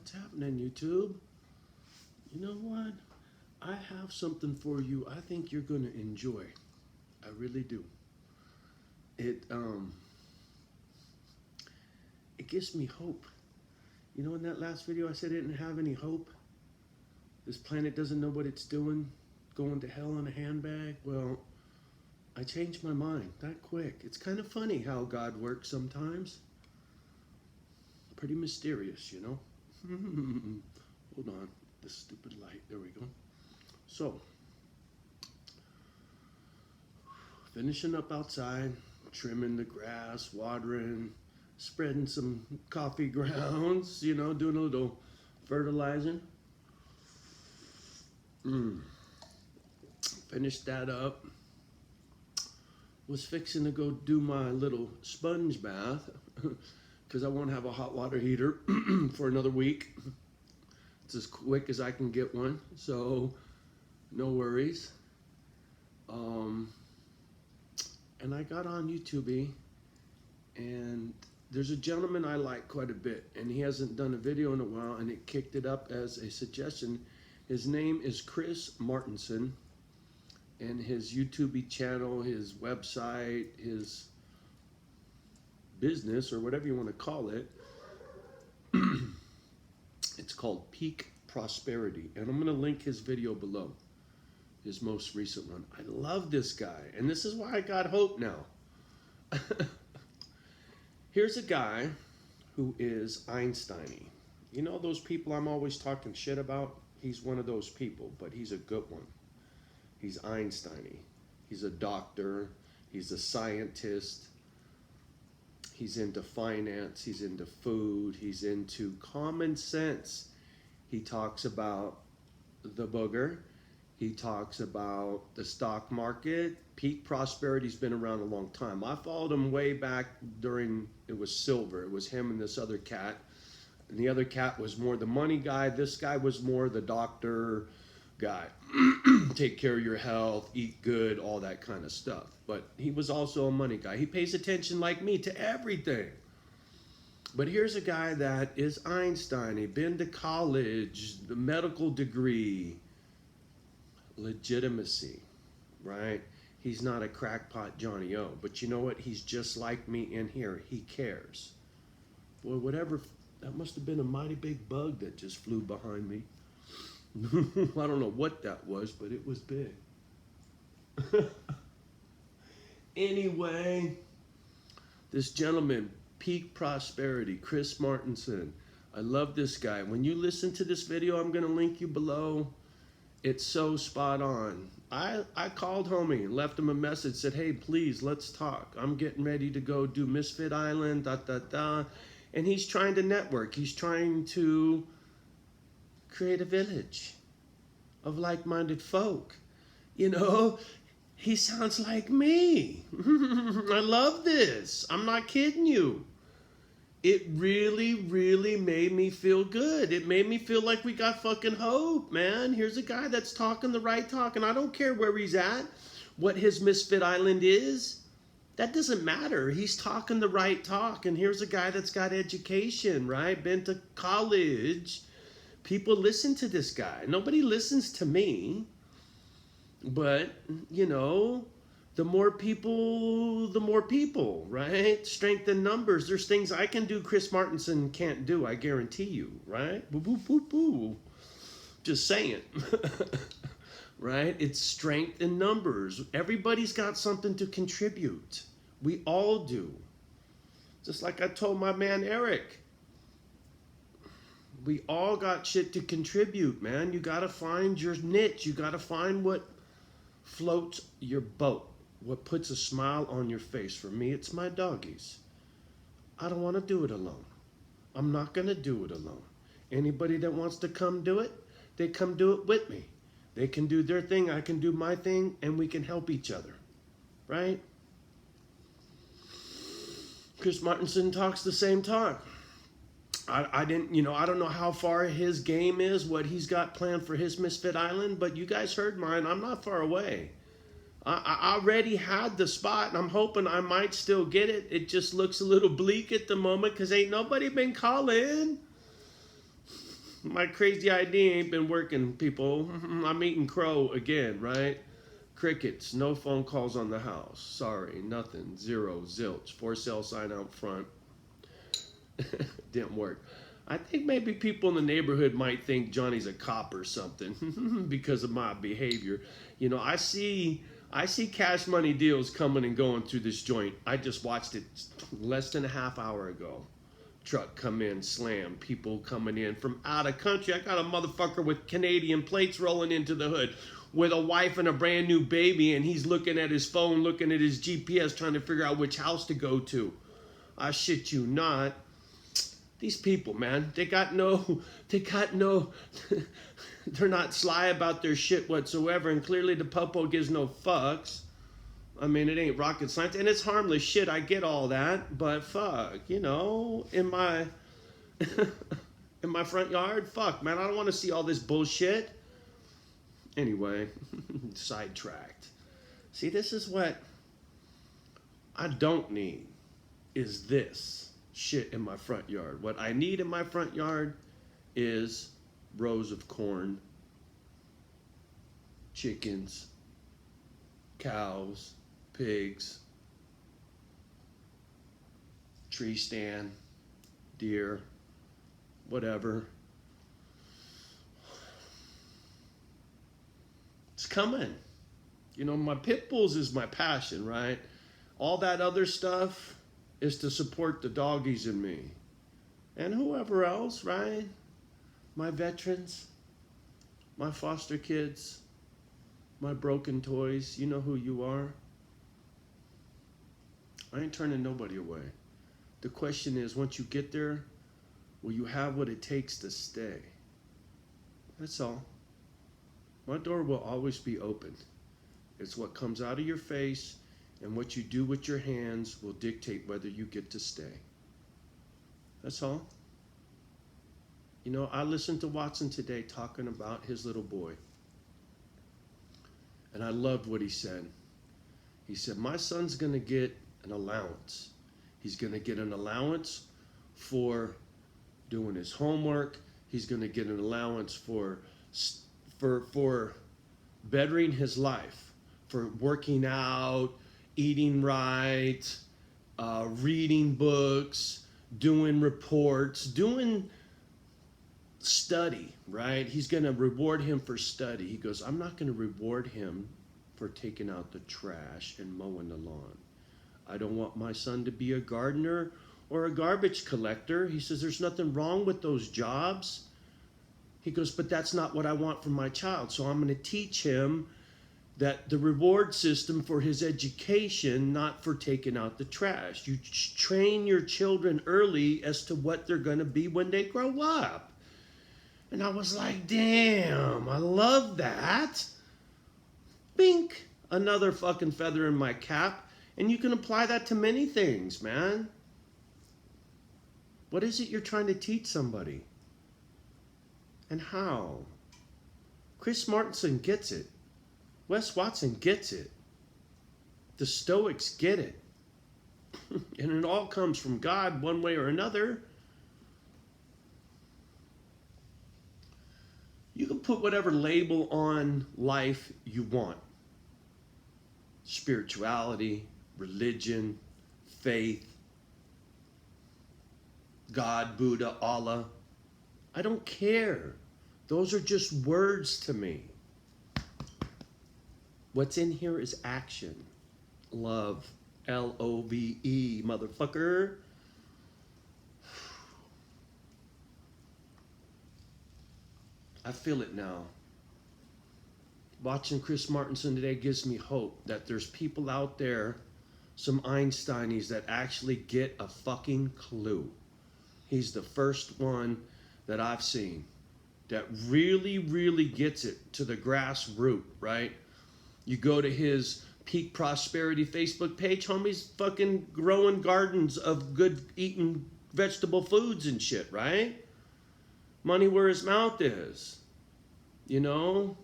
What's happening, YouTube? You know what? I have something for you I think you're going to enjoy. I really do. It gives me hope. You know, in that last video I said I didn't have any hope. This planet doesn't know what it's doing, going to hell in a handbag. Well, I changed my mind that quick. It's kind of funny how God works sometimes. Pretty mysterious, you know. Hold on, this stupid light. There we go. So, finishing up outside, trimming the grass, watering, spreading some coffee grounds, you know, doing a little fertilizing. Finished that up. Was fixing to go do my little sponge bath because I won't have a hot water heater for another week. It's as quick as I can get one, so no worries. And I got on YouTube, and there's a gentleman I like quite a bit, and he hasn't done a video in a while, and it kicked it up as a suggestion. His name is Chris Martenson, and his YouTube channel, his website, his business, or whatever you want to call it, it's called Peak Prosperity, and I'm going to link his video below, his most recent one. I love this guy, and this is why I got hope now. Here's a guy who is Einstein-y. You know those people I'm always talking shit about? He's one of those people, but he's a good one. He's Einstein-y. He's a doctor. He's a scientist. He's into finance. He's into food. He's into common sense. He talks about the booger. He talks about the stock market. Peak Prosperity's been around a long time. I followed him way back during, it was silver. It was him and this other cat. And the other cat was more the money guy. This guy was more the doctor guy. Take care of your health, eat good, all that kind of stuff. But he was also a money guy. He pays attention like me to everything. But here's a guy that is Einstein. He'd been to college, the medical degree, legitimacy, right? He's not a crackpot Johnny O. But you know what? He's just like me in here. He cares. Boy, whatever, that must have been a mighty big bug that just flew behind me. I don't know what that was, but it was big. Anyway, this gentleman, Peak Prosperity, Chris Martenson. I love this guy. When you listen to this video, I'm going to link you below. It's so spot on. I called homie and left him a message, said, hey, please, let's talk. I'm getting ready to go do Misfit Island, And he's trying to network. He's trying to create a village of like-minded folk. You know, he sounds like me. I love this. I'm not kidding you. It really, really made me feel good. It made me feel like we got fucking hope, man. Here's a guy that's talking the right talk, and I don't care where he's at, what his Misfit Island is. That doesn't matter. He's talking the right talk, and here's a guy that's got education, right? Been to college. People listen to this guy. Nobody listens to me. But, you know, the more people, right? Strength in numbers. There's things I can do Chris Martenson can't do, I guarantee you, right? Boo, boo, boo, boo. Just saying. Right? It's strength in numbers. Everybody's got something to contribute. We all do. Just like I told my man Eric. We all got shit to contribute, man. You got to find your niche. You got to find what floats your boat. What puts a smile on your face. For me, it's my doggies. I don't want to do it alone. I'm not going to do it alone. Anybody that wants to come do it, they come do it with me. They can do their thing, I can do my thing, and we can help each other. Right? Chris Martenson talks the same talk. I don't know how far his game is, what he's got planned for his Misfit Island, but you guys heard mine. I'm not far away. I already had the spot, and I'm hoping I might still get it. It just looks a little bleak at the moment because ain't nobody been calling. My crazy idea ain't been working, people. I'm eating crow again, right? Crickets, no phone calls on the house. Sorry, nothing, zero, zilch. For sale sign out front. Didn't work. I think maybe people in the neighborhood might think Johnny's a cop or something because of my behavior. You know, I see cash money deals coming and going through this joint. I just watched it less than a half hour ago. Truck come in, slam, people coming in from out of country. I got a motherfucker with Canadian plates rolling into the hood with a wife and a brand new baby, and he's looking at his phone, looking at his GPS, trying to figure out which house to go to. I shit you not. These people, man, they got no, they're not sly about their shit whatsoever, and clearly the popo gives no fucks. I mean, it ain't rocket science, and it's harmless shit, I get all that, but fuck, you know, in my, in my front yard, fuck, man, I don't want to see all this bullshit. Anyway, sidetracked. See, this is what I don't need, is this shit in my front yard. What I need in my front yard is rows of corn, chickens, cows, pigs, tree stand, deer, whatever. It's coming. You know, my pit bulls is my passion, right? All that other stuff is to support the doggies in me. And whoever else, right? My veterans, my foster kids, my broken toys, you know who you are. I ain't turning nobody away. The question is, once you get there, will you have what it takes to stay? That's all. My door will always be open. It's what comes out of your face and what you do with your hands will dictate whether you get to stay. That's all. You know, I listened to Watson today talking about his little boy. And I loved what he said. He said, my son's going to get an allowance. He's going to get an allowance for doing his homework. He's going to get an allowance for bettering his life, for working out, eating right, reading books, doing reports, doing study, right? He's going to reward him for study. He goes, I'm not going to reward him for taking out the trash and mowing the lawn. I don't want my son to be a gardener or a garbage collector. He says, there's nothing wrong with those jobs. He goes, but that's not what I want for my child. So I'm going to teach him that the reward system for his education, not for taking out the trash. You train your children early as to what they're going to be when they grow up. And I was like, damn, I love that. Bink, another fucking feather in my cap. And you can apply that to many things, man. What is it you're trying to teach somebody? And how? Chris Martenson gets it. Wes Watson gets it. The Stoics get it. And it all comes from God one way or another. You can put whatever label on life you want. Spirituality, religion, faith, God, Buddha, Allah. I don't care. Those are just words to me. What's in here is action. Love. L-O-V-E, motherfucker. I feel it now. Watching Chris Martenson today gives me hope that there's people out there, some Einsteinies, that actually get a fucking clue. He's the first one that I've seen that really, really gets it to the grassroots, right? You go to his Peak Prosperity Facebook page, homie's fucking growing gardens of good eating vegetable foods and shit, right? Money where his mouth is, you know?